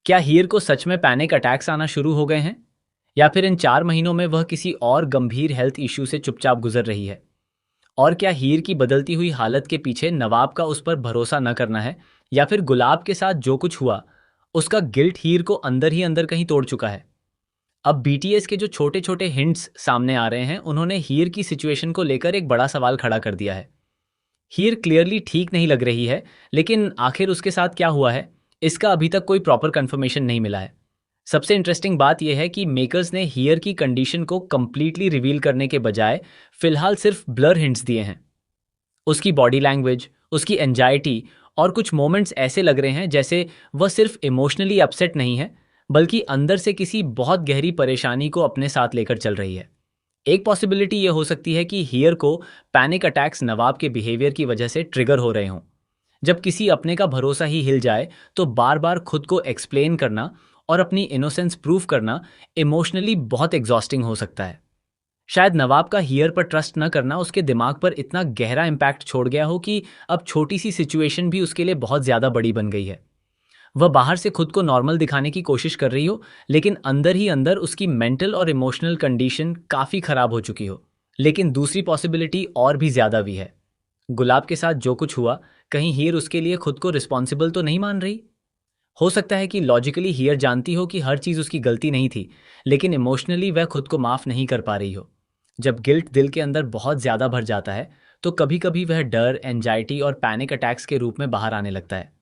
क्या हीर को सच में पैनिक अटैक्स आना शुरू हो गए हैं, या फिर इन 4 महीनों में वह किसी और गंभीर हेल्थ इश्यू से चुपचाप गुजर रही है? और क्या हीर की बदलती हुई हालत के पीछे नवाब का उस पर भरोसा न करना है, या फिर गुलाब के साथ जो कुछ हुआ उसका गिल्ट हीर को अंदर ही अंदर कहीं तोड़ चुका है? अब बीटीएस के जो छोटे छोटे हिंट्स सामने आ रहे हैं उन्होंने हीर की सिचुएशन को लेकर एक बड़ा सवाल खड़ा कर दिया है। हीर क्लियरली ठीक नहीं लग रही है, लेकिन आखिर उसके साथ क्या हुआ है, इसका अभी तक कोई प्रॉपर कंफर्मेशन नहीं मिला है। सबसे इंटरेस्टिंग बात यह है कि मेकर्स ने हीयर की कंडीशन को कंप्लीटली रिवील करने के बजाय फिलहाल सिर्फ ब्लर हिंट्स दिए हैं। उसकी बॉडी लैंग्वेज, उसकी एंजाइटी और कुछ मोमेंट्स ऐसे लग रहे हैं जैसे वह सिर्फ इमोशनली अपसेट नहीं है, बल्कि अंदर से किसी बहुत गहरी परेशानी को अपने साथ लेकर चल रही है। एक पॉसिबिलिटी ये हो सकती है कि हियर को पैनिक अटैक्स नवाब के बिहेवियर की वजह से ट्रिगर हो रहे हों। जब किसी अपने का भरोसा ही हिल जाए तो बार बार खुद को एक्सप्लेन करना और अपनी इनोसेंस प्रूव करना इमोशनली बहुत एग्जॉस्टिंग हो सकता है। शायद नवाब का हियर पर ट्रस्ट न करना उसके दिमाग पर इतना गहरा इम्पैक्ट छोड़ गया हो कि अब छोटी सी सिचुएशन भी उसके लिए बहुत ज़्यादा बड़ी बन गई है। वह बाहर से खुद को नॉर्मल दिखाने की कोशिश कर रही हो, लेकिन अंदर ही अंदर उसकी मेंटल और इमोशनल कंडीशन काफ़ी ख़राब हो चुकी हो। लेकिन दूसरी पॉसिबिलिटी और भी ज़्यादा भी है। गुलाब के साथ जो कुछ हुआ, कहीं हीर उसके लिए खुद को रिस्पॉन्सिबल तो नहीं मान रही? हो सकता है कि लॉजिकली हीयर जानती हो कि हर चीज़ उसकी गलती नहीं थी, लेकिन इमोशनली वह खुद को माफ़ नहीं कर पा रही हो। जब गिल्ट दिल के अंदर बहुत ज़्यादा भर जाता है, तो कभी कभी वह डर, एंजाइटी और पैनिक अटैक्स के रूप में बाहर आने लगता है।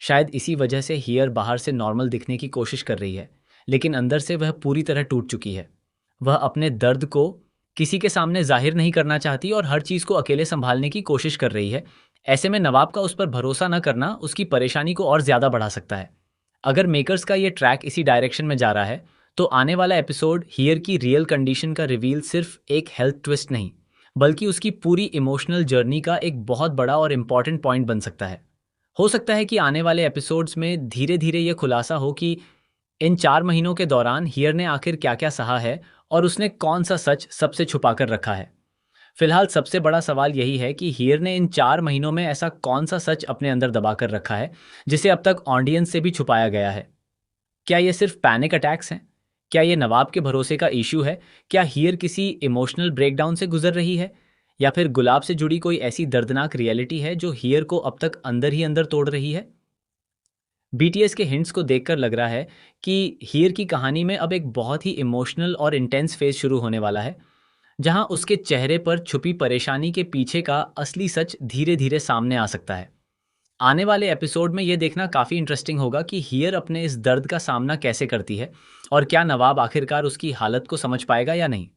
शायद इसी वजह से हियर बाहर से नॉर्मल दिखने की कोशिश कर रही है, लेकिन अंदर से वह पूरी तरह टूट चुकी है। वह अपने दर्द को किसी के सामने जाहिर नहीं करना चाहती और हर चीज़ को अकेले संभालने की कोशिश कर रही है। ऐसे में नवाब का उस पर भरोसा न करना उसकी परेशानी को और ज़्यादा बढ़ा सकता है। अगर मेकर्स का ये ट्रैक इसी डायरेक्शन में जा रहा है, तो आने वाला एपिसोड हियर की रियल कंडीशन का रिवील सिर्फ एक हेल्थ ट्विस्ट नहीं, बल्कि उसकी पूरी इमोशनल जर्नी का एक बहुत बड़ा और इम्पॉर्टेंट पॉइंट बन सकता है। हो सकता है कि आने वाले एपिसोड्स में धीरे धीरे ये खुलासा हो कि इन 4 महीनों के दौरान हियर ने आखिर क्या क्या सहा है और उसने कौन सा सच सबसे छुपा कर रखा है। फिलहाल सबसे बड़ा सवाल यही है कि हियर ने इन 4 महीनों में ऐसा कौन सा सच अपने अंदर दबा कर रखा है जिसे अब तक ऑडियंस से भी छुपाया गया है। क्या ये सिर्फ पैनिक अटैक्स हैं? क्या ये नवाब के भरोसे का इशू है? क्या हियर किसी इमोशनल ब्रेकडाउन से गुजर रही है? या फिर गुलाब से जुड़ी कोई ऐसी दर्दनाक रियलिटी है जो हियर को अब तक अंदर ही अंदर तोड़ रही है? बीटीएस के हिंट्स को देखकर लग रहा है कि हियर की कहानी में अब एक बहुत ही इमोशनल और इंटेंस फेज शुरू होने वाला है, जहां उसके चेहरे पर छुपी परेशानी के पीछे का असली सच धीरे धीरे सामने आ सकता है। आने वाले एपिसोड में यह देखना काफ़ी इंटरेस्टिंग होगा कि हियर अपने इस दर्द का सामना कैसे करती है, और क्या नवाब आखिरकार उसकी हालत को समझ पाएगा या नहीं।